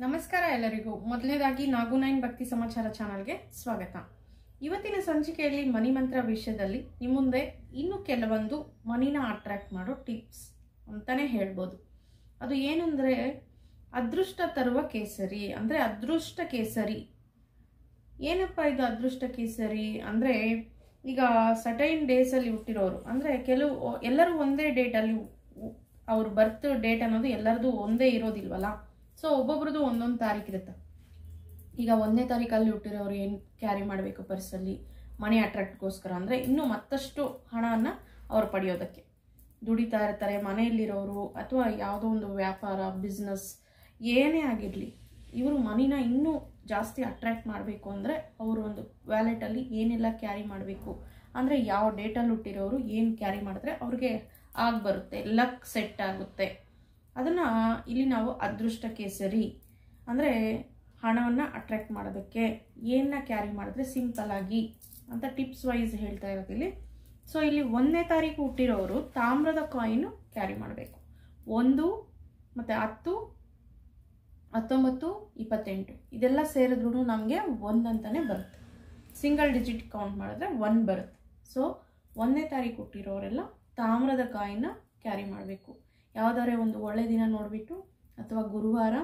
ನಮಸ್ಕಾರ ಎಲ್ಲರಿಗೂ. ಮೊದಲನೇದಾಗಿ ನಾಗು9 ಭಕ್ತಿ ಸಮಾಚಾರ ಚಾನಲ್ಗೆ ಸ್ವಾಗತ. ಇವತ್ತಿನ ಸಂಚಿಕೆಯಲ್ಲಿ ಮನಿ ಮಂತ್ರ ವಿಷಯದಲ್ಲಿ ನಿಮ್ಮ ಮುಂದೆ ಇನ್ನೂ ಕೆಲವೊಂದು ಮನಿನ ಅಟ್ರಾಕ್ಟ್ ಮಾಡೋ ಟಿಪ್ಸ್ ಅಂತಾನೆ ಹೇಳ್ಬೋದು. ಅದು ಏನಂದ್ರೆ ಅದೃಷ್ಟ ತರುವ ಕೇಸರಿ, ಅಂದ್ರೆ ಅದೃಷ್ಟ ಕೇಸರಿ. ಏನಪ್ಪ ಇದು ಅದೃಷ್ಟ ಕೇಸರಿ ಅಂದ್ರೆ, ಈಗ ಸರ್ಟೈನ್ ಡೇಸ್ ಅಲ್ಲಿ ಹುಟ್ಟಿರೋರು, ಅಂದ್ರೆ ಎಲ್ಲರೂ ಒಂದೇ ಡೇಟ್ ಅಲ್ಲಿ ಅವ್ರ ಬರ್ತ್ ಡೇಟ್ ಅನ್ನೋದು ಎಲ್ಲರದು ಒಂದೇ ಇರೋದಿಲ್ವಲ್ಲ. ಸೊ ಒಬ್ಬೊಬ್ರದ್ದು ಒಂದೊಂದು ತಾರೀಕು ಇರುತ್ತೆ. ಈಗ 1ನೇ ತಾರೀಕಲ್ಲಿ ಹುಟ್ಟಿರೋರು ಏನು ಕ್ಯಾರಿ ಮಾಡಬೇಕು ಪರ್ಸಲ್ಲಿ ಮನಿ ಅಟ್ರಾಕ್ಟ್ಗೋಸ್ಕರ ಅಂದರೆ ಇನ್ನೂ ಮತ್ತಷ್ಟು ಹಣವನ್ನು ಅವ್ರು ಪಡೆಯೋದಕ್ಕೆ ದುಡಿತಾ ಇರ್ತಾರೆ. ಮನೆಯಲ್ಲಿರೋರು ಅಥವಾ ಯಾವುದೋ ಒಂದು ವ್ಯಾಪಾರ ಬಿಸ್ನೆಸ್ ಏನೇ ಆಗಿರಲಿ, ಇವರು ಮನಿನ ಇನ್ನೂ ಜಾಸ್ತಿ ಅಟ್ರಾಕ್ಟ್ ಮಾಡಬೇಕು ಅಂದರೆ ಅವರು ಒಂದು ವ್ಯಾಲೆಟಲ್ಲಿ ಏನೆಲ್ಲ ಕ್ಯಾರಿ ಮಾಡಬೇಕು ಅಂದರೆ, ಯಾವ ಡೇಟಲ್ಲಿ ಹುಟ್ಟಿರೋರು ಏನು ಕ್ಯಾರಿ ಮಾಡಿದ್ರೆ ಅವ್ರಿಗೆ ಬರುತ್ತೆ, ಲಕ್ ಸೆಟ್ ಆಗುತ್ತೆ. ಅದನ್ನು ಇಲ್ಲಿ ನಾವು ಅದೃಷ್ಟ ಕೇಸರಿ ಅಂದರೆ ಹಣವನ್ನು ಅಟ್ರಾಕ್ಟ್ ಮಾಡೋದಕ್ಕೆ ಏನನ್ನ ಕ್ಯಾರಿ ಮಾಡಿದ್ರೆ ಸಿಂಪಲ್ ಆಗಿ ಅಂತ ಟಿಪ್ಸ್ ವೈಸ್ ಹೇಳ್ತಾ ಇರೋದಿಲ್ಲಿ. ಸೊ ಇಲ್ಲಿ 1ನೇ ತಾರೀಕು ಹುಟ್ಟಿರೋರು ತಾಮ್ರದ ಕಾಯಿನು ಕ್ಯಾರಿ ಮಾಡಬೇಕು. 1 ಮತ್ತು 10, 19, 28 ಇದೆಲ್ಲ ಸೇರಿದ್ರೂ ನಮಗೆ 1 ಅಂತಲೇ ಬರುತ್ತೆ. ಸಿಂಗಲ್ ಡಿಜಿಟ್ ಕೌಂಟ್ ಮಾಡಿದ್ರೆ 1 ಬರುತ್ತೆ. ಸೊ 1ನೇ ತಾರೀಕು ಹುಟ್ಟಿರೋರೆಲ್ಲ ತಾಮ್ರದ ಕಾಯಿನ ಕ್ಯಾರಿ ಮಾಡಬೇಕು. ಯಾವುದಾದ್ರೆ ಒಂದು ಒಳ್ಳೆ ದಿನ ನೋಡಿಬಿಟ್ಟು ಅಥವಾ ಗುರುವಾರ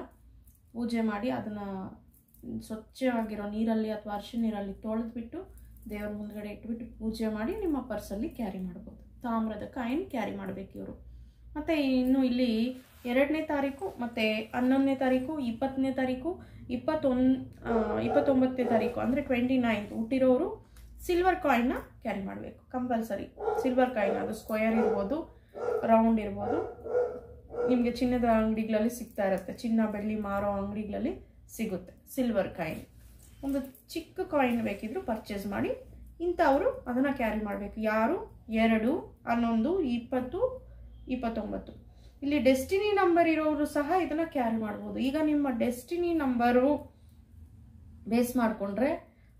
ಪೂಜೆ ಮಾಡಿ ಅದನ್ನು ಸ್ವಚ್ಛವಾಗಿರೋ ನೀರಲ್ಲಿ ಅಥವಾ ಅರಿಶಿನ ನೀರಲ್ಲಿ ತೊಳೆದ್ಬಿಟ್ಟು ದೇವ್ರ ಮುಂದ್ಗಡೆ ಇಟ್ಬಿಟ್ಟು ಪೂಜೆ ಮಾಡಿ ನಿಮ್ಮ ಪರ್ಸಲ್ಲಿ ಕ್ಯಾರಿ ಮಾಡ್ಬೋದು. ತಾಮ್ರದ ಕಾಯಿನ್ ಕ್ಯಾರಿ ಮಾಡಬೇಕು ಇವರು. ಮತ್ತು ಇನ್ನು ಇಲ್ಲಿ 2ನೇ ತಾರೀಕು ಮತ್ತು 11ನೇ ತಾರೀಕು, 20ನೇ ತಾರೀಕು, 29ನೇ ತಾರೀಕು ಅಂದರೆ 29th ಹುಟ್ಟಿರೋರು ಸಿಲ್ವರ್ ಕಾಯಿನ್ನ ಕ್ಯಾರಿ ಮಾಡಬೇಕು ಕಂಪಲ್ಸರಿ. ಸಿಲ್ವರ್ ಕಾಯಿನ್ ಅದು ಸ್ಕ್ವೇರ್ ಇರ್ಬೋದು, ರೌಂಡ್ ಇರ್ಬೋದು. ನಿಮಗೆ ಚಿನ್ನದ ಅಂಗಡಿಗಳಲ್ಲಿ ಸಿಗ್ತಾ ಇರುತ್ತೆ, ಚಿನ್ನ ಬೆಳ್ಳಿ ಮಾರೋ ಅಂಗಡಿಗಳಲ್ಲಿ ಸಿಗುತ್ತೆ ಸಿಲ್ವರ್ ಕಾಯಿನ್. ಒಂದು ಚಿಕ್ಕ ಕಾಯಿನ್ ಬೇಕಿದ್ರು ಪರ್ಚೇಸ್ ಮಾಡಿ ಇಂಥವರು ಅದನ್ನು ಕ್ಯಾರಿ ಮಾಡಬೇಕು. ಯಾರು 2, 11, 20, 29 ಇಲ್ಲಿ ಡೆಸ್ಟಿನಿ ನಂಬರ್ ಇರೋರು ಸಹ ಇದನ್ನು ಕ್ಯಾರಿ ಮಾಡ್ಬೋದು. ಈಗ ನಿಮ್ಮ ಡೆಸ್ಟಿನಿ ನಂಬರು ಬೇಸ್ ಮಾಡಿಕೊಂಡ್ರೆ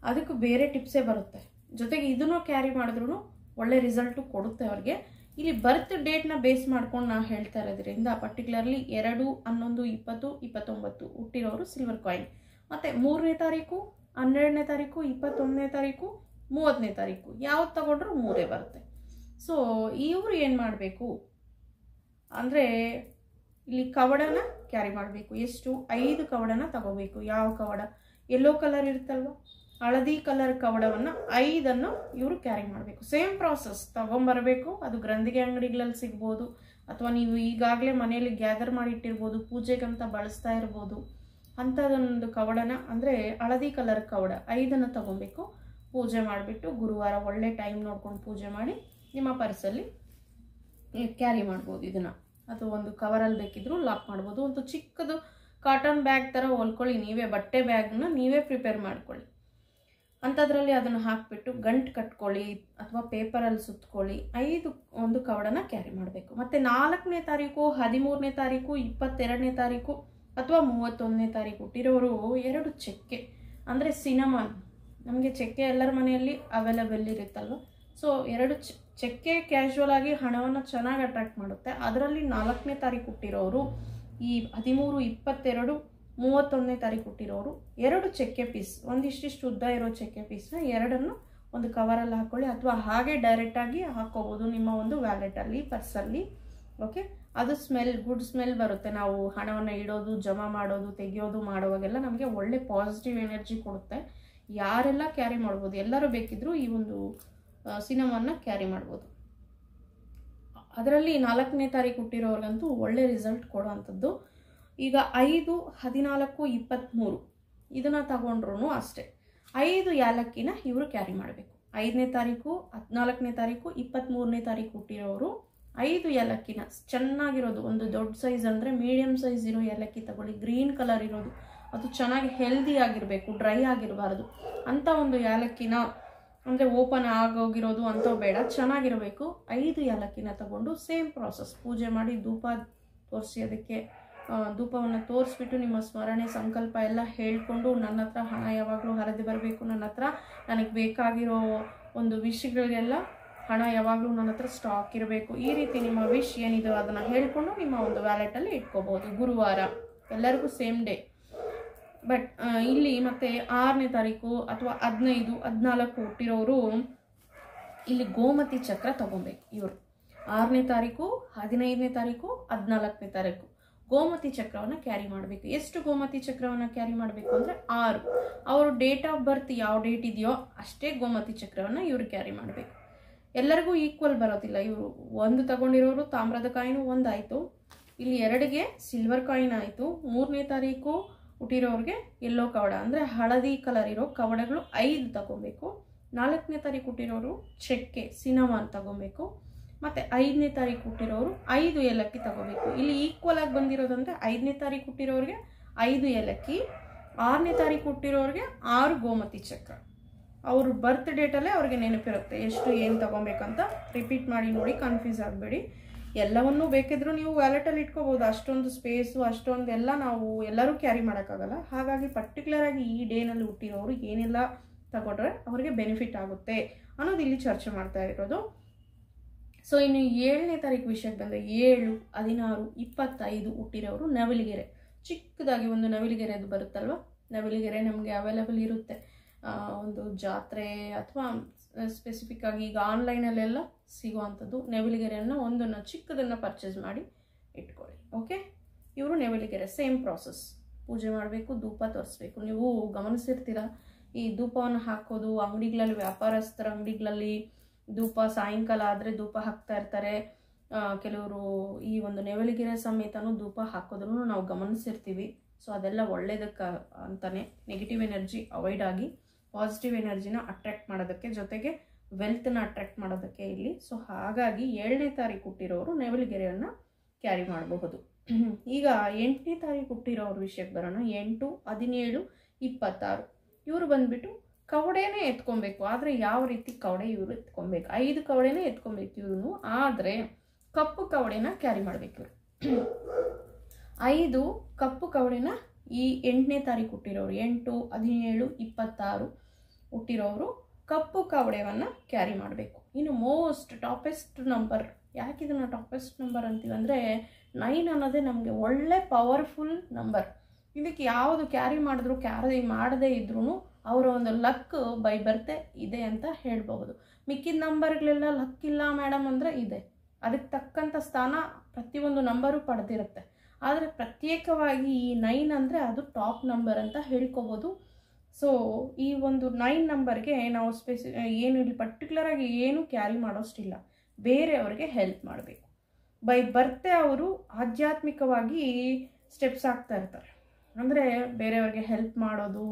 ಅದಕ್ಕೆ ಬೇರೆ ಟಿಪ್ಸೇ ಬರುತ್ತೆ. ಜೊತೆಗೆ ಇದನ್ನು ಕ್ಯಾರಿ ಮಾಡಿದ್ರೂ ಒಳ್ಳೆ ರಿಸಲ್ಟು ಕೊಡುತ್ತೆ ಅವ್ರಿಗೆ. ಇಲ್ಲಿ ಬರ್ತ್ ಡೇಟ್ನ ಬೇಸ್ ಮಾಡ್ಕೊಂಡು ನಾವು ಹೇಳ್ತಾ ಇರೋದ್ರಿಂದ ಪರ್ಟಿಕ್ಯುಲರ್ಲಿ 2, 11, 20, 29 ಹುಟ್ಟಿರೋರು ಸಿಲ್ವರ್ ಕಾಯಿನ್. ಮತ್ತು 3ನೇ ತಾರೀಕು, 12ನೇ ತಾರೀಕು, 21ನೇ ತಾರೀಕು, 30ನೇ ತಾರೀಕು ಯಾವ್ದು ತಗೊಂಡ್ರೂ 3 ಬರುತ್ತೆ. ಸೊ ಇವರು ಏನು ಮಾಡಬೇಕು ಅಂದರೆ ಇಲ್ಲಿ ಕವಡನ ಕ್ಯಾರಿ ಮಾಡಬೇಕು. ಎಷ್ಟು? 5 ಕವಡನ ತಗೋಬೇಕು. ಯಾವ ಕವಡ? ಯೆಲ್ಲೋ ಕಲರ್ ಇರುತ್ತಲ್ವ, ಹಳದಿ ಕಲರ್ ಕವಡವನ್ನು 5 ಇವರು ಕ್ಯಾರಿ ಮಾಡಬೇಕು. ಸೇಮ್ ಪ್ರಾಸೆಸ್ ತಗೊಂಬರಬೇಕು. ಅದು ಗ್ರಂಥಿಗೆ ಅಂಗಡಿಗಳಲ್ಲಿ ಸಿಗ್ಬೋದು ಅಥವಾ ನೀವು ಈಗಾಗಲೇ ಮನೆಯಲ್ಲಿ ಗ್ಯಾದರ್ ಮಾಡಿ ಇಟ್ಟಿರ್ಬೋದು, ಪೂಜೆಗಂತ ಬಳಸ್ತಾ ಇರ್ಬೋದು. ಅಂಥದ್ದೊಂದು ಕವಡನ ಅಂದರೆ ಹಳದಿ ಕಲರ್ ಕವಡ 5 ತಗೊಬೇಕು. ಪೂಜೆ ಮಾಡಿಬಿಟ್ಟು ಗುರುವಾರ ಒಳ್ಳೆ ಟೈಮ್ ನೋಡ್ಕೊಂಡು ಪೂಜೆ ಮಾಡಿ ನಿಮ್ಮ ಪರ್ಸಲ್ಲಿ ಕ್ಯಾರಿ ಮಾಡ್ಬೋದು ಇದನ್ನು. ಅಥವಾ ಒಂದು ಕವರಲ್ಲಿ ಬೇಕಿದ್ರೂ ಲಾಕ್ ಮಾಡ್ಬೋದು. ಒಂದು ಚಿಕ್ಕದು ಕಾಟನ್ ಬ್ಯಾಗ್ ಥರ ಹೊಲ್ಕೊಳ್ಳಿ ನೀವೇ, ಬಟ್ಟೆ ಬ್ಯಾಗ್ನ ನೀವೇ ಪ್ರಿಪೇರ್ ಮಾಡ್ಕೊಳ್ಳಿ. ಅಂಥದ್ರಲ್ಲಿ ಅದನ್ನು ಹಾಕಿಬಿಟ್ಟು ಗಂಟು ಕಟ್ಕೊಳ್ಳಿ ಅಥವಾ ಪೇಪರಲ್ಲಿ ಸುತ್ಕೊಳ್ಳಿ. 5 ಒಂದು ಕವಡನ ಕ್ಯಾರಿ ಮಾಡಬೇಕು. ಮತ್ತು 4ನೇ ತಾರೀಕು, 13ನೇ ತಾರೀಕು, 22ನೇ ತಾರೀಕು ಅಥವಾ 31ನೇ ತಾರೀಕು ಹುಟ್ಟಿರೋರು 2 ಚಕ್ಕೆ ಅಂದರೆ ಸಿನಮನ್. ನಮಗೆ ಚಕ್ಕೆ ಎಲ್ಲರ ಮನೆಯಲ್ಲಿ ಅವೈಲಬಲ್ ಇರುತ್ತಲ್ವ. ಸೊ 2 ಚಕ್ಕೆ ಕ್ಯಾಶುವಲ್ ಆಗಿ ಹಣವನ್ನು ಚೆನ್ನಾಗಿ ಅಟ್ರಾಕ್ಟ್ ಮಾಡುತ್ತೆ. ಅದರಲ್ಲಿ 4ನೇ ತಾರೀಕು ಹುಟ್ಟಿರೋರು ಈ 13, 22, 31ನೇ ತಾರೀಕು ಹುಟ್ಟಿರೋರು 2 ಚಕ್ಕೆ ಪೀಸ್, ಒಂದಿಷ್ಟಿಷ್ಟು ಉದ್ದ ಇರೋ ಚಕ್ಕೆ ಪೀಸ್ನ 2 ಒಂದು ಕವರಲ್ಲಿ ಹಾಕ್ಕೊಳ್ಳಿ ಅಥವಾ ಹಾಗೆ ಡೈರೆಕ್ಟಾಗಿ ಹಾಕ್ಕೋಬೋದು ನಿಮ್ಮ ಒಂದು ವ್ಯಾಲೆಟಲ್ಲಿ, ಪರ್ಸಲ್ಲಿ. ಓಕೆ, ಅದು ಗುಡ್ ಸ್ಮೆಲ್ ಬರುತ್ತೆ. ನಾವು ಹಣವನ್ನು ಇಡೋದು, ಜಮಾ ಮಾಡೋದು, ತೆಗೆಯೋದು ಮಾಡುವಾಗೆಲ್ಲ ನಮಗೆ ಒಳ್ಳೆ ಪಾಸಿಟಿವ್ ಎನರ್ಜಿ ಕೊಡುತ್ತೆ. ಯಾರೆಲ್ಲ ಕ್ಯಾರಿ ಮಾಡ್ಬೋದು, ಎಲ್ಲರೂ ಬೇಕಿದ್ರೂ ಈ ಒಂದು ಸಿನಮನ್ನ ಕ್ಯಾರಿ ಮಾಡ್ಬೋದು. ಅದರಲ್ಲಿ 4ನೇ ತಾರೀಕು ಹುಟ್ಟಿರೋರ್ಗಂತೂ ಒಳ್ಳೆ ರಿಸಲ್ಟ್ ಕೊಡೋವಂಥದ್ದು. ಈಗ 5, 14, 23 ಇದನ್ನು ತಗೊಂಡ್ರು ಅಷ್ಟೇ 5 ಯಾಲಕ್ಕಿನ ಇವರು ಕ್ಯಾರಿ ಮಾಡಬೇಕು. 5ನೇ ತಾರೀಕು, 14ನೇ ತಾರೀಕು, 23ನೇ ತಾರೀಕು ಹುಟ್ಟಿರೋರು 5 ಏಲಕ್ಕಿನ ಚೆನ್ನಾಗಿರೋದು, ಒಂದು ದೊಡ್ಡ ಸೈಜ್ ಅಂದರೆ ಮೀಡಿಯಮ್ ಸೈಜ್ ಇರೋ ಏಲಕ್ಕಿ ತಗೊಳ್ಳಿ. ಗ್ರೀನ್ ಕಲರ್ ಇರೋದು, ಅದು ಚೆನ್ನಾಗಿ ಹೆಲ್ದಿ ಆಗಿರಬೇಕು, ಡ್ರೈ ಆಗಿರಬಾರ್ದು ಅಂಥ ಒಂದು ಏಲಕ್ಕಿನ, ಅಂದರೆ ಓಪನ್ ಆಗೋಗಿರೋದು ಅಂಥವು ಬೇಡ, ಚೆನ್ನಾಗಿರಬೇಕು. 5 ಏಲಕ್ಕಿನ ತಗೊಂಡು ಸೇಮ್ ಪ್ರಾಸೆಸ್ ಪೂಜೆ ಮಾಡಿ ಧೂಪ ತೋರಿಸಿ ಅದಕ್ಕೆ ಧೂಪವನ್ನು ತೋರಿಸ್ಬಿಟ್ಟು ನಿಮ್ಮ ಸ್ಮರಣೆ ಸಂಕಲ್ಪ ಎಲ್ಲ ಹೇಳ್ಕೊಂಡು, ನನ್ನ ಹತ್ರ ಹಣ ಯಾವಾಗಲೂ ಹರಿದು ಬರಬೇಕು, ನನ್ನ ಹತ್ರ ನನಗೆ ಬೇಕಾಗಿರೋ ಒಂದು ವಿಷಯಗಳಿಗೆಲ್ಲ ಹಣ ಯಾವಾಗಲೂ ನನ್ನ ಹತ್ರ ಸ್ಟಾಕ್ ಇರಬೇಕು, ಈ ರೀತಿ ನಿಮ್ಮ ವಿಶ್ ಏನಿದೆ ಅದನ್ನು ಹೇಳ್ಕೊಂಡು ನಿಮ್ಮ ಒಂದು ವ್ಯಾಲೆಟಲ್ಲಿ ಇಟ್ಕೋಬೋದು. ಗುರುವಾರ ಎಲ್ಲರಿಗೂ ಸೇಮ್ ಡೇ ಬಟ್ ಇಲ್ಲಿ ಮತ್ತೆ 6ನೇ ತಾರೀಕು ಅಥವಾ 15, 14 ಹುಟ್ಟಿರೋರು ಇಲ್ಲಿ ಗೋಮತಿ ಚಕ್ರ ತಗೊಬೇಕು. ಇವರು 6ನೇ ತಾರೀಕು, 15ನೇ ತಾರೀಕು, 14ನೇ ತಾರೀಕು ಗೋಮತಿ ಚಕ್ರವನ್ನು ಕ್ಯಾರಿ ಮಾಡಬೇಕು. ಎಷ್ಟು ಗೋಮತಿ ಚಕ್ರವನ್ನು ಕ್ಯಾರಿ ಮಾಡಬೇಕು ಅಂದರೆ 6. ಅವರು ಡೇಟ್ ಆಫ್ ಬರ್ತ್ ಯಾವ ಡೇಟ್ ಇದೆಯೋ ಅಷ್ಟೇ ಗೋಮತಿ ಚಕ್ರವನ್ನು ಇವರು ಕ್ಯಾರಿ ಮಾಡಬೇಕು. ಎಲ್ಲರಿಗೂ ಈಕ್ವಲ್ ಬರೋದಿಲ್ಲ. ಇವರು 1 ತಗೊಂಡಿರೋರು ತಾಮ್ರದ ಕಾಯಿನು 1 ಆಯಿತು, ಇಲ್ಲಿ 2ಗೆ ಸಿಲ್ವರ್ ಕಾಯಿನ್ ಆಯಿತು. 3ನೇ ತಾರೀಕು ಹುಟ್ಟಿರೋರಿಗೆ ಯೆಲ್ಲೋ ಕವಡ ಅಂದರೆ ಹಳದಿ ಕಲರ್ ಇರೋ ಕವಡಗಳು 5 ತಗೊಬೇಕು. 4ನೇ ತಾರೀಕು ಹುಟ್ಟಿರೋರು ಚಕ್ಕೆ ಸಿನಮಾನ್ ತಗೊಬೇಕು. ಮತ್ತು 5ನೇ ತಾರೀಕು ಹುಟ್ಟಿರೋರು 5 ಏಲಕ್ಕಿ ತಗೋಬೇಕು. ಇಲ್ಲಿ ಈಕ್ವಲ್ ಆಗಿ ಬಂದಿರೋದಂದರೆ 5ನೇ ತಾರೀಕು ಹುಟ್ಟಿರೋರಿಗೆ 5 ಏಲಕ್ಕಿ, 6ನೇ ತಾರೀಕು ಹುಟ್ಟಿರೋರಿಗೆ 6 ಗೋಮತಿ ಚಕ್ರ. ಅವ್ರ ಬರ್ತ್ ಡೇಟಲ್ಲೇ ಅವ್ರಿಗೆ ನೆನಪಿರುತ್ತೆ ಎಷ್ಟು ಏನು ತಗೊಬೇಕಂತ. ರಿಪೀಟ್ ಮಾಡಿ ನೋಡಿ, ಕನ್ಫ್ಯೂಸ್ ಆಗಬೇಡಿ. ಎಲ್ಲವನ್ನೂ ಬೇಕಿದ್ರೂ ನೀವು ವ್ಯಾಲೆಟಲ್ಲಿ ಇಟ್ಕೋಬೋದು. ಅಷ್ಟೊಂದು ಸ್ಪೇಸು ಅಷ್ಟೊಂದೆಲ್ಲ ನಾವು ಎಲ್ಲರೂ ಕ್ಯಾರಿ ಮಾಡೋಕ್ಕಾಗಲ್ಲ. ಹಾಗಾಗಿ ಪರ್ಟಿಕ್ಯುಲರಾಗಿ ಈ ಡೇನಲ್ಲಿ ಹುಟ್ಟಿರೋರು ಏನೆಲ್ಲ ತಗೊಂಡ್ರೆ ಅವ್ರಿಗೆ ಬೆನಿಫಿಟ್ ಆಗುತ್ತೆ ಅನ್ನೋದು ಇಲ್ಲಿ ಚರ್ಚೆ ಮಾಡ್ತಾ ಇರೋದು. ಸೊ ಇನ್ನು 7ನೇ ತಾರೀಕು ವಿಷಯಕ್ಕೆ ಬಂದರೆ 7, 16, 25 ಹುಟ್ಟಿರೋರು ನವಿಲಿಗೆರೆ. ಚಿಕ್ಕದಾಗಿ ಒಂದು ನವಿಲಿಗೆರೆದು ಬರುತ್ತಲ್ವ, ನವಿಲಿಗೆರೆ ನಮಗೆ ಅವೈಲೇಬಲ್ ಇರುತ್ತೆ. ಒಂದು ಜಾತ್ರೆ ಅಥವಾ ಸ್ಪೆಸಿಫಿಕ್ ಆಗಿ ಈಗ ಆನ್ಲೈನಲ್ಲೆಲ್ಲ ಸಿಗುವಂಥದ್ದು ನವಿಲಿಗೆರೆಯನ್ನು ಒಂದನ್ನು ಚಿಕ್ಕದನ್ನು ಪರ್ಚೇಸ್ ಮಾಡಿ ಇಟ್ಕೊಳ್ಳಿ. ಓಕೆ, ಇವರು ನವಿಲಿಗೆರೆ ಸೇಮ್ ಪ್ರಾಸೆಸ್. ಪೂಜೆ ಮಾಡಬೇಕು, ಧೂಪ ತೋರಿಸ್ಬೇಕು. ನೀವು ಗಮನಿಸಿರ್ತೀರ, ಈ ಧೂಪವನ್ನು ಹಾಕೋದು ಅಂಗಡಿಗಳಲ್ಲಿ, ವ್ಯಾಪಾರಸ್ಥರ ಅಂಗಡಿಗಳಲ್ಲಿ ಧೂಪ ಸಾಯಂಕಾಲ ಆದರೆ ಧೂಪ ಹಾಕ್ತಾ ಇರ್ತಾರೆ. ಕೆಲವರು ಈ ಒಂದು ನವಿಲಿಗೆರೆ ಸಮೇತನೂ ಧೂಪ ಹಾಕೋದನ್ನು ನಾವು ಗಮನಿಸಿರ್ತೀವಿ. ಸೊ ಅದೆಲ್ಲ ಒಳ್ಳೇದಕ್ಕೆ ಅಂತಾನೆ, ನೆಗೆಟಿವ್ ಎನರ್ಜಿ ಅವಾಯ್ಡ್ ಆಗಿ ಪಾಸಿಟಿವ್ ಎನರ್ಜಿನ ಅಟ್ರಾಕ್ಟ್ ಮಾಡೋದಕ್ಕೆ, ಜೊತೆಗೆ ವೆಲ್ತ್ನ ಅಟ್ರಾಕ್ಟ್ ಮಾಡೋದಕ್ಕೆ ಇಲ್ಲಿ. ಸೊ ಹಾಗಾಗಿ 7ನೇ ತಾರೀಕು ಹುಟ್ಟಿರೋರು ನವಿಲಿಗೆರೆಯನ್ನು ಕ್ಯಾರಿ ಮಾಡಬಹುದು. ಈಗ 8ನೇ ತಾರೀಕು ಹುಟ್ಟಿರೋರ ವಿಷಯಕ್ಕೆ ಬರೋಣ. 8, 17, 26 ಇವರು ಬಂದ್ಬಿಟ್ಟು ಕವಡೆನೇ ಎತ್ಕೊಬೇಕು. ಆದರೆ ಯಾವ ರೀತಿ ಕವಡೆ ಇವರು ಎತ್ಕೊಬೇಕು? 5 ಕವಡೆನೇ ಎತ್ಕೊಬೇಕು ಇವರು. ಆದರೆ ಕಪ್ಪು ಕವಡೆನ ಕ್ಯಾರಿ ಮಾಡಬೇಕು ಇವರು. 5 ಕಪ್ಪು ಕವಡೆನ ಈ 8ನೇ ತಾರೀಕು ಹುಟ್ಟಿರೋರು, 8, 17, 26 ಹುಟ್ಟಿರೋರು ಕಪ್ಪು ಕವಡೆಯನ್ನು ಕ್ಯಾರಿ ಮಾಡಬೇಕು. ಇನ್ನು ಮೋಸ್ಟ್ ಟಾಪೆಸ್ಟ್ ನಂಬರ್, ಯಾಕೆ ಇದನ್ನು ಟಾಪೆಸ್ಟ್ ನಂಬರ್ ಅಂತೀವಿ ಅಂದರೆ 9 ಅನ್ನೋದೇ ನಮಗೆ ಒಳ್ಳೆ ಪವರ್ಫುಲ್ ನಂಬರ್. ಇದಕ್ಕೆ ಯಾವುದು ಕ್ಯಾರಿ ಮಾಡಿದ್ರು, ಕ್ಯಾರಿ ಮಾಡದೇ ಇದ್ರೂ ಅವರ ಒಂದು ಲಕ್ ಬೈ ಬರ್ತೆ ಇದೆ ಅಂತ ಹೇಳ್ಬಹುದು. ಮಿಕ್ಕಿದ ನಂಬರ್ಗಳೆಲ್ಲ ಲಕ್ ಇಲ್ಲ ಮೇಡಮ್ ಅಂದರೆ ಇದೆ, ಅದಕ್ಕೆ ತಕ್ಕಂಥ ಸ್ಥಾನ ಪ್ರತಿಯೊಂದು ನಂಬರು ಪಡೆದಿರುತ್ತೆ. ಆದರೆ ಪ್ರತ್ಯೇಕವಾಗಿ ಈ 9 ಅಂದರೆ ಅದು ಟಾಪ್ ನಂಬರ್ ಅಂತ ಹೇಳ್ಕೊಬೋದು. ಸೊ ಈ ಒಂದು 9 ನಂಬರ್ಗೆ ನಾವು ಏನು ಇಲ್ಲಿ ಪರ್ಟಿಕ್ಯುಲರಾಗಿ ಏನು ಕ್ಯಾರಿ ಮಾಡೋಷ್ಟಿಲ್ಲ, ಬೇರೆಯವ್ರಿಗೆ ಹೆಲ್ಪ್ ಮಾಡಬೇಕು. ಬೈ ಬರ್ತೆ ಅವರು ಆಧ್ಯಾತ್ಮಿಕವಾಗಿ ಸ್ಟೆಪ್ಸ್ ಆಗ್ತಾ ಇರ್ತಾರೆ. ಅಂದರೆ ಬೇರೆಯವ್ರಿಗೆ ಹೆಲ್ಪ್ ಮಾಡೋದು,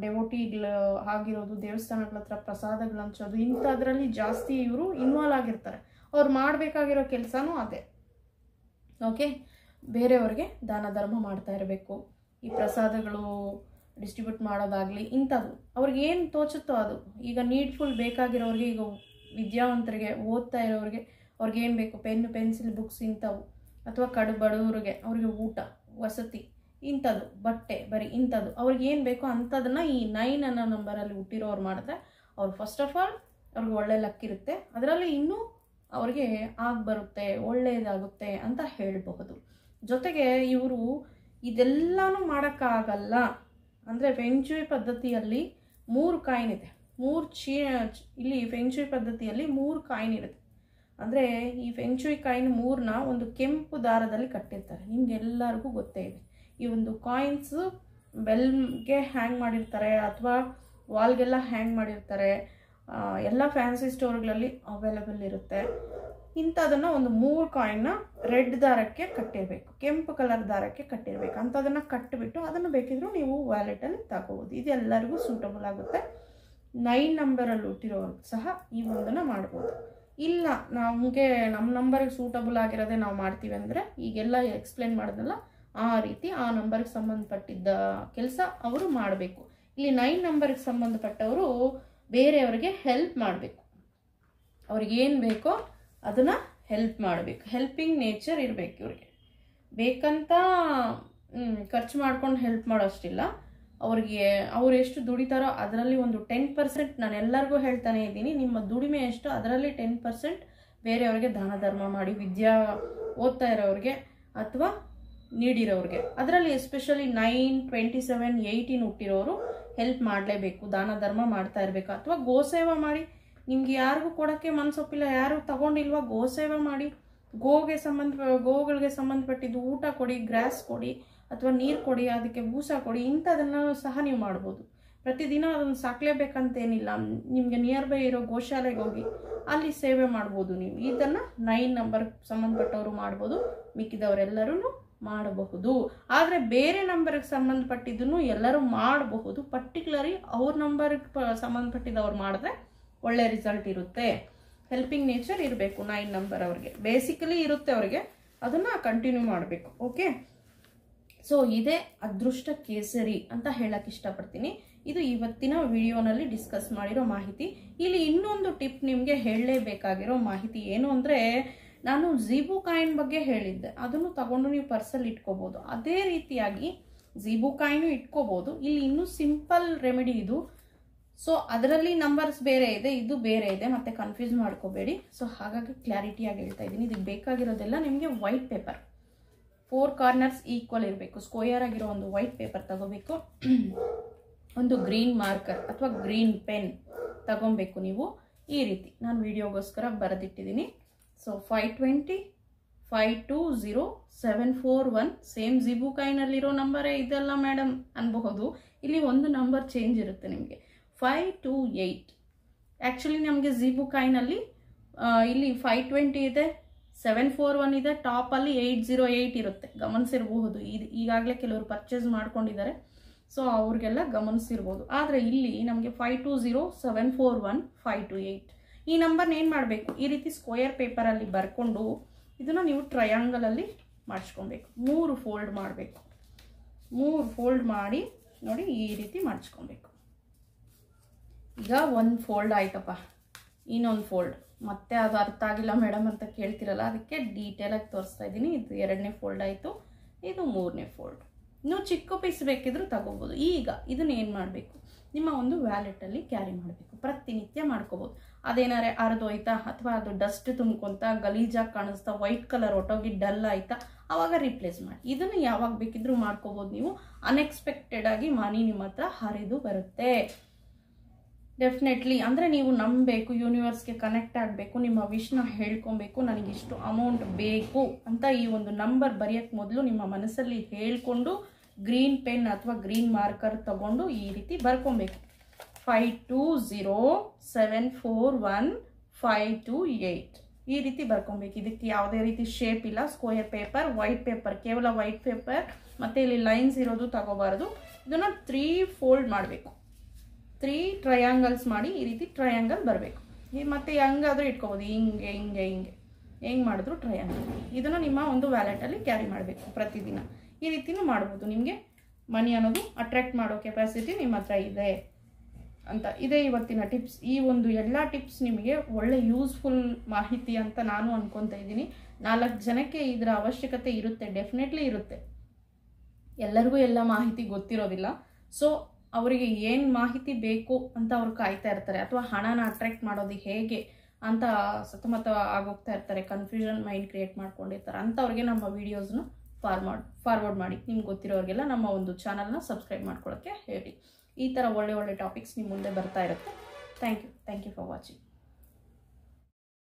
ಡೆವೋಟಿಗಳು ಆಗಿರೋದು, ದೇವಸ್ಥಾನಗಳ ಹತ್ರ ಪ್ರಸಾದಗಳು ಹಂಚೋದು, ಇಂಥದ್ರಲ್ಲಿ ಜಾಸ್ತಿ ಇವರು ಇನ್ವಾಲ್ವ್ ಆಗಿರ್ತಾರೆ. ಅವ್ರು ಮಾಡಬೇಕಾಗಿರೋ ಕೆಲಸನೂ ಅದೇ. ಓಕೆ, ಬೇರೆಯವ್ರಿಗೆ ದಾನ ಧರ್ಮ ಮಾಡ್ತಾ ಇರಬೇಕು, ಈ ಪ್ರಸಾದಗಳು ಡಿಸ್ಟ್ರಿಬ್ಯೂಟ್ ಮಾಡೋದಾಗಲಿ ಇಂಥದ್ದು ಅವ್ರಿಗೆ ಏನು ತೋಚುತ್ತೋ ಅದು. ಈಗ ನೀಡ್ಫುಲ್ ಬೇಕಾಗಿರೋರಿಗೆ, ಈಗ ವಿದ್ಯಾವಂತರಿಗೆ, ಓದ್ತಾ ಇರೋರಿಗೆ ಅವ್ರಿಗೇನು ಬೇಕು, ಪೆನ್, ಪೆನ್ಸಿಲ್, ಬುಕ್ಸ್ ಇಂಥವು, ಅಥವಾ ಬಡವರಿಗೆ ಅವ್ರಿಗೆ ಊಟ, ವಸತಿ ಇಂಥದ್ದು, ಬಟ್ಟೆ, ಬರೀ ಇಂಥದ್ದು ಅವ್ರಿಗೆ ಏನು ಬೇಕೋ ಅಂಥದನ್ನು ಈ 9 ಅನ್ನೋ ನಂಬರಲ್ಲಿ ಹುಟ್ಟಿರೋರು ಮಾಡಿದ್ರೆ ಅವ್ರು ಫಸ್ಟ್ ಆಫ್ ಆಲ್ ಅವ್ರಿಗೆ ಒಳ್ಳೆ ಲಕ್ ಇರುತ್ತೆ. ಅದರಲ್ಲಿ ಇನ್ನೂ ಅವ್ರಿಗೆ ಬರುತ್ತೆ, ಒಳ್ಳೆಯದಾಗುತ್ತೆ ಅಂತ ಹೇಳಬಹುದು. ಜೊತೆಗೆ ಇವರು ಇದೆಲ್ಲನೂ ಮಾಡೋಕ್ಕಾಗಲ್ಲ ಅಂದರೆ ಫೆಂಗ್ಶೂಯಿ ಪದ್ಧತಿಯಲ್ಲಿ 3 ಕಾಯಿನ್ ಇದೆ. ಇಲ್ಲಿ ಫೆಂಗ್ಶೂಯಿ ಪದ್ಧತಿಯಲ್ಲಿ 3 ಕಾಯಿನ್ ಇರುತ್ತೆ. ಅಂದರೆ ಈ ಫೆಂಗ್ಶೂಯಿ ಕಾಯಿನ್ 3ನ ಒಂದು ಕೆಂಪು ದಾರದಲ್ಲಿ ಕಟ್ಟಿರ್ತಾರೆ. ನಿಮ್ಗೆಲ್ಲರಿಗೂ ಗೊತ್ತೇ ಇದೆ. ಈ ಒಂದು ಕಾಯಿನ್ಸ್ ಬೆಲ್ಗೆ ಹ್ಯಾಂಗ್ ಮಾಡಿರ್ತಾರೆ ಅಥವಾ ವಾಲ್ಗೆಲ್ಲ ಹ್ಯಾಂಗ್ ಮಾಡಿರ್ತಾರೆ. ಎಲ್ಲ ಫ್ಯಾನ್ಸಿ ಸ್ಟೋರ್ಗಳಲ್ಲಿ ಅವೈಲೇಬಲ್ ಇರುತ್ತೆ. ಇಂಥದನ್ನು ಒಂದು 3 ಕಾಯಿನ್ನ ರೆಡ್ ದಾರಕ್ಕೆ ಕಟ್ಟಿರಬೇಕು, ಕೆಂಪು ಕಲರ್ ದಾರಕ್ಕೆ ಕಟ್ಟಿರಬೇಕು. ಅಂಥದನ್ನು ಕಟ್ಟಿಬಿಟ್ಟು ಅದನ್ನು ಬೇಕಿದ್ರೂ ನೀವು ವ್ಯಾಲೆಟಲ್ಲಿ ತಗೋಬೋದು. ಇದೆಲ್ಲರಿಗೂ ಸೂಟಬಲ್ ಆಗುತ್ತೆ. 9 ನಂಬರಲ್ಲಿ ಹುಟ್ಟಿರೋರು ಸಹ ಈ ಒಂದನ್ನು ಮಾಡ್ಬೋದು. ಇಲ್ಲ ನಮಗೆ ನಮ್ಮ ನಂಬರ್ಗೆ ಸೂಟಬಲ್ ಆಗಿರೋದೇ ನಾವು ಮಾಡ್ತೀವಿ ಅಂದರೆ ಈಗೆಲ್ಲ ಎಕ್ಸ್ಪ್ಲೇನ್ ಮಾಡೋದಲ್ಲ, ಆ ರೀತಿ ಆ ನಂಬರ್ಗೆ ಸಂಬಂಧಪಟ್ಟಿದ್ದ ಕೆಲಸ ಅವರು ಮಾಡಬೇಕು. ಇಲ್ಲಿ 9 ನಂಬರ್ಗೆ ಸಂಬಂಧಪಟ್ಟವರು ಬೇರೆಯವರಿಗೆ ಹೆಲ್ಪ್ ಮಾಡಬೇಕು. ಅವ್ರಿಗೇನು ಬೇಕೋ ಅದನ್ನು ಹೆಲ್ಪ್ ಮಾಡಬೇಕು. ಹೆಲ್ಪಿಂಗ್ ನೇಚರ್ ಇರಬೇಕು ಇವ್ರಿಗೆ. ಬೇಕಂತ ಖರ್ಚು ಮಾಡ್ಕೊಂಡು ಹೆಲ್ಪ್ ಮಾಡೋಷ್ಟಿಲ್ಲ. ಅವ್ರಿಗೆ ಅವ್ರು ಎಷ್ಟು ದುಡಿತಾರೋ ಅದರಲ್ಲಿ ಒಂದು 10%, ನಾನು ಎಲ್ಲರಿಗೂ ಹೇಳ್ತಾನೆ ಇದ್ದೀನಿ, ನಿಮ್ಮ ದುಡಿಮೆ ಎಷ್ಟು ಅದರಲ್ಲಿ 10% ಬೇರೆಯವ್ರಿಗೆ ದಾನ ಧರ್ಮ ಮಾಡಿ, ಓದ್ತಾ ಇರೋರಿಗೆ ಅಥವಾ ನೀಡಿರೋರಿಗೆ. ಅದರಲ್ಲಿ ಎಸ್ಪೆಷಲಿ 9, 27, 18 ಹುಟ್ಟಿರೋರು ಹೆಲ್ಪ್ ಮಾಡಲೇಬೇಕು, ದಾನ ಧರ್ಮ ಮಾಡ್ತಾ ಇರಬೇಕು. ಅಥವಾ ಗೋಸೇವೆ ಮಾಡಿ, ನಿಮ್ಗೆ ಯಾರಿಗೂ ಕೊಡೋಕ್ಕೆ ಮನಸ್ಸೊಪ್ಪಿಲ್ಲ, ಯಾರು ತಗೊಂಡಿಲ್ವಾ ಗೋಸೇವೆ ಮಾಡಿ, ಗೋಗಳಿಗೆ ಸಂಬಂಧಪಟ್ಟಿದ್ದು ಊಟ ಕೊಡಿ, ಗ್ರಾಸ್ ಕೊಡಿ, ಅಥವಾ ನೀರು ಕೊಡಿ, ಅದಕ್ಕೆ ಬೂಸ ಕೊಡಿ, ಇಂಥದನ್ನು ಸಹ ನೀವು ಮಾಡ್ಬೋದು. ಪ್ರತಿದಿನ ಅದನ್ನು ಸಾಕಲೇಬೇಕಂತೇನಿಲ್ಲ. ನಿಮಗೆ ನಿಯರ್ ಬೈ ಇರೋ ಗೋಶಾಲೆಗೆ ಹೋಗಿ ಅಲ್ಲಿ ಸೇವೆ ಮಾಡ್ಬೋದು. ನೀವು ಇದನ್ನು 9 ನಂಬರ್ ಸಂಬಂಧಪಟ್ಟವರು ಮಾಡ್ಬೋದು, ಮಿಕ್ಕಿದವರೆಲ್ಲರೂ ಮಾಡಬಹುದು. ಆದರೆ ಬೇರೆ ನಂಬರ್ಗೆ ಸಂಬಂಧಪಟ್ಟಿದ್ದನ್ನು ಎಲ್ಲರೂ ಮಾಡಬಹುದು. ಪರ್ಟಿಕ್ಯುಲರಿ ಅವ್ರ ನಂಬರ್ಗೆ ಸಂಬಂಧಪಟ್ಟಿದ್ದವ್ರು ಮಾಡಿದ್ರೆ ಒಳ್ಳೆ ರಿಸಲ್ಟ್ ಇರುತ್ತೆ. ಹೆಲ್ಪಿಂಗ್ ನೇಚರ್ ಇರಬೇಕು 9 ನಂಬರ್ ಅವ್ರಿಗೆ, ಬೇಸಿಕಲಿ ಇರುತ್ತೆ ಅವ್ರಿಗೆ, ಅದನ್ನು ಕಂಟಿನ್ಯೂ ಮಾಡಬೇಕು. ಓಕೆ, ಸೊ ಇದೇ ಅದೃಷ್ಟ ಕೇಸರಿ ಅಂತ ಹೇಳಕ್ಕೆ ಇಷ್ಟಪಡ್ತೀನಿ. ಇದು ಇವತ್ತಿನ ವಿಡಿಯೋನಲ್ಲಿ ಡಿಸ್ಕಸ್ ಮಾಡಿರೋ ಮಾಹಿತಿ. ಇಲ್ಲಿ ಇನ್ನೊಂದು ಟಿಪ್ ನಿಮಗೆ ಹೇಳಲೇಬೇಕಾಗಿರೋ ಮಾಹಿತಿ ಏನು ಅಂದರೆ, ನಾನು ಝೀಬು ಕಾಯಿನ್ ಬಗ್ಗೆ ಹೇಳಿದ್ದೆ, ಅದನ್ನು ತಗೊಂಡು ನೀವು ಪರ್ಸಲ್ಲಿ ಇಟ್ಕೋಬೋದು. ಅದೇ ರೀತಿಯಾಗಿ ಝೀಬು ಕಾಯಿನು ಇಟ್ಕೋಬೋದು. ಇಲ್ಲಿ ಇನ್ನೂ ಸಿಂಪಲ್ ರೆಮಿಡಿ ಇದು. ಸೊ ಅದರಲ್ಲಿ ನಂಬರ್ಸ್ ಬೇರೆ ಇದೆ, ಇದು ಬೇರೆ ಇದೆ, ಮತ್ತೆ ಕನ್ಫ್ಯೂಸ್ ಮಾಡ್ಕೋಬೇಡಿ. ಸೊ ಹಾಗಾಗಿ ಕ್ಲಾರಿಟಿಯಾಗಿ ಹೇಳ್ತಾ ಇದ್ದೀನಿ. ಇದಕ್ಕೆ ಬೇಕಾಗಿರೋದೆಲ್ಲ ನಿಮಗೆ ವೈಟ್ ಪೇಪರ್, 4 ಕಾರ್ನರ್ಸ್ ಈಕ್ವಲ್ ಇರಬೇಕು, ಸ್ಕ್ವೇರ್ ಆಗಿರೋ ಒಂದು ವೈಟ್ ಪೇಪರ್ ತಗೋಬೇಕು. ಒಂದು ಗ್ರೀನ್ ಮಾರ್ಕರ್ ಅಥವಾ ಗ್ರೀನ್ ಪೆನ್ ತಗೊಬೇಕು ನೀವು. ಈ ರೀತಿ ನಾನು ವಿಡಿಯೋಗೋಸ್ಕರ ಬರೆದಿಟ್ಟಿದ್ದೀನಿ. ಸೊ 520 520 741 ಸೇಮ್ ಝೀಬು ಕಾಯಿನಲ್ಲಿರೋ ನಂಬರೇ ಇದೆಲ್ಲ ಮೇಡಮ್ ಅನ್ಬಹುದು. ಇಲ್ಲಿ ಒಂದು ನಂಬರ್ ಚೇಂಜ್ ಇರುತ್ತೆ ನಿಮಗೆ, 528. ಆ್ಯಕ್ಚುಲಿ ನಮಗೆ ಝೀಬು ಕಾಯಿನಲ್ಲಿ ಇಲ್ಲಿ 520 ಇದೆ, 741 ಇದೆ, ಟಾಪಲ್ಲಿ 808 ಇರುತ್ತೆ, ಗಮನಿಸಿರಬಹುದು. ಈಗಾಗಲೇ ಕೆಲವರು ಪರ್ಚೇಸ್ ಮಾಡ್ಕೊಂಡಿದ್ದಾರೆ, ಸೊ ಅವ್ರಿಗೆಲ್ಲ ಗಮನಿಸಿರ್ಬೋದು. ಆದರೆ ಇಲ್ಲಿ ನಮಗೆ 520 741 528 ಈ ನಂಬರ್ನ ಏನು ಮಾಡಬೇಕು, ಈ ರೀತಿ ಸ್ಕ್ವೇರ್ ಪೇಪರಲ್ಲಿ ಬರ್ಕೊಂಡು ಇದನ್ನು ನೀವು ಟ್ರಯಾಂಗಲಲ್ಲಿ ಮಾಡಿಸ್ಕೊಬೇಕು. 3 ಫೋಲ್ಡ್ ಮಾಡಬೇಕು. 3 ಫೋಲ್ಡ್ ಮಾಡಿ ನೋಡಿ, ಈ ರೀತಿ ಮಾಡಿಸ್ಕೊಬೇಕು. ಈಗ 1 ಫೋಲ್ಡ್ ಆಯ್ತಪ್ಪ, ಇನ್ನೊಂದು ಫೋಲ್ಡ್. ಮತ್ತೆ ಅದು ಅರ್ಥ ಆಗಿಲ್ಲ ಮೇಡಮ್ ಅಂತ ಕೇಳ್ತಿರಲ್ಲ, ಅದಕ್ಕೆ ಡೀಟೇಲಾಗಿ ತೋರಿಸ್ತಾ ಇದ್ದೀನಿ. ಇದು 2ನೇ ಫೋಲ್ಡ್ ಆಯಿತು, ಇದು 3ನೇ ಫೋಲ್ಡ್. ನೀವು ಚಿಕ್ಕ ಪೀಸ್ ಬೇಕಿದ್ರೂ ತಗೋಬೋದು. ಈಗ ಇದನ್ನ ಏನು ಮಾಡಬೇಕು, ನಿಮ್ಮ ಒಂದು ವ್ಯಾಲೆಟಲ್ಲಿ ಕ್ಯಾರಿ ಮಾಡಬೇಕು. ಪ್ರತಿನಿತ್ಯ ಮಾಡ್ಕೋಬೋದು. ಅದೇನಾರೆ ಅರ್ಧೋಯ್ತಾ ಅಥವಾ ಅದು ಡಸ್ಟ್ ತುಂಬ್ಕೊಂತ ಗಲೀಜಾಗಿ ಕಾಣಿಸ್ತಾ, ವೈಟ್ ಕಲರ್ ಹೊಟ್ಟೋಗಿ ಡಲ್ ಆಯ್ತಾ, ಆವಾಗ ರಿಪ್ಲೇಸ್ ಮಾಡಿ. ಇದನ್ನು ಯಾವಾಗ ಬೇಕಿದ್ರೂ ಮಾಡ್ಕೋಬೋದು ನೀವು. ಅನ್ಎಕ್ಸ್ಪೆಕ್ಟೆಡ್ ಆಗಿ ಮನಿ ನಿಮ್ಮ ಹತ್ರ ಹರಿದು ಬರುತ್ತೆ. ಡೆಫಿನೆಟ್ಲಿ ಅಂದರೆ ನೀವು ನಂಬಬೇಕು, ಯೂನಿವರ್ಸ್ಗೆ ಕನೆಕ್ಟ್ ಆಗಬೇಕು, ನಿಮ್ಮ ವಿಶ್ನ ಹೇಳ್ಕೊಬೇಕು, ನನಗಿಷ್ಟು ಅಮೌಂಟ್ ಬೇಕು ಅಂತ ಈ ಒಂದು ನಂಬರ್ ಬರೆಯೋಕ್ಕೆ ಮೊದಲು ನಿಮ್ಮ ಮನಸ್ಸಲ್ಲಿ ಹೇಳ್ಕೊಂಡು ಗ್ರೀನ್ ಪೆನ್ ಅಥವಾ ಗ್ರೀನ್ ಮಾರ್ಕರ್ ತಗೊಂಡು ಈ ರೀತಿ ಬರ್ಕೊಬೇಕು. 520 741 528 ಈ ರೀತಿ ಬರ್ಕೊಬೇಕು. ಇದಕ್ಕೆ ಯಾವುದೇ ರೀತಿ ಶೇಪ್ ಇಲ್ಲ, ಸ್ಕ್ವೇರ್ ಪೇಪರ್, ವೈಟ್ ಪೇಪರ್, ಕೇವಲ ವೈಟ್ ಪೇಪರ್, ಮತ್ತು ಇಲ್ಲಿ ಲೈನ್ಸ್ ಇರೋದು ತಗೋಬಾರ್ದು. ಇದನ್ನು 3 ಫೋಲ್ಡ್ ಮಾಡಬೇಕು. 3 ಟ್ರಯಾಂಗಲ್ಸ್ ಮಾಡಿ ಈ ರೀತಿ ಟ್ರಯಾಂಗಲ್ ಬರಬೇಕು. ಮತ್ತೆ ಹೆಂಗಾದರೂ ಇಟ್ಕೋಬೋದು, ಹಿಂಗೆ ಹಿಂಗೆ ಹಿಂಗೆ ಹೆಂಗೆ ಮಾಡಿದ್ರು ಟ್ರಯಾಂಗಲ್. ಇದನ್ನು ನಿಮ್ಮ ಒಂದು ವ್ಯಾಲೆಟಲ್ಲಿ ಕ್ಯಾರಿ ಮಾಡಬೇಕು ಪ್ರತಿದಿನ. ಈ ರೀತಿನೂ ಮಾಡ್ಬೋದು. ನಿಮಗೆ ಮನಿ ಅನ್ನೋದು ಅಟ್ರಾಕ್ಟ್ ಮಾಡೋ ಕೆಪಾಸಿಟಿ ನಿಮ್ಮ ಹತ್ರ ಇದೆ ಅಂತ. ಇದೇ ಇವತ್ತಿನ ಟಿಪ್ಸ್. ಈ ಒಂದು ಎಲ್ಲ ಟಿಪ್ಸ್ ನಿಮಗೆ ಒಳ್ಳೆ ಯೂಸ್ಫುಲ್ ಮಾಹಿತಿ ಅಂತ ನಾನು ಅನ್ಕೊತಾ ಇದ್ದೀನಿ. 4 ಜನಕ್ಕೆ ಇದರ ಅವಶ್ಯಕತೆ ಇರುತ್ತೆ, ಡೆಫಿನೆಟ್ಲಿ ಇರುತ್ತೆ. ಎಲ್ಲರಿಗೂ ಎಲ್ಲ ಮಾಹಿತಿ ಗೊತ್ತಿರೋದಿಲ್ಲ. ಸೊ ಅವರಿಗೆ ಏನು ಮಾಹಿತಿ ಬೇಕು ಅಂತ ಅವ್ರು ಕಾಯ್ತಾ ಇರ್ತಾರೆ, ಅಥವಾ ಹಣನ ಅಟ್ರಾಕ್ಟ್ ಮಾಡೋದು ಹೇಗೆ ಅಂತ ಸತಮತ ಆಗೋಗ್ತಾ ಇರ್ತಾರೆ, ಕನ್ಫ್ಯೂಷನ್ ಮೈಂಡ್ ಕ್ರಿಯೇಟ್ ಮಾಡ್ಕೊಂಡಿರ್ತಾರೆ. ಅಂಥವ್ರಿಗೆ ನಮ್ಮ ವೀಡಿಯೋಸ್ನ ಫಾರ್ವರ್ಡ್ ಮಾಡಿ. ನಿಮ್ಗೆ ಗೊತ್ತಿರೋರಿಗೆಲ್ಲ ನಮ್ಮ ಒಂದು ಚಾನಲ್ನ ಸಬ್ಸ್ಕ್ರೈಬ್ ಮಾಡ್ಕೊಳ್ಳೋಕ್ಕೆ ಹೇಳಿ. ಈ ಥರ ಒಳ್ಳೆ ಒಳ್ಳೆ ಟಾಪಿಕ್ಸ್ ನಿಮ್ಮ ಮುಂದೆ ಬರ್ತಾ ಇರುತ್ತೆ. Thank you for watching.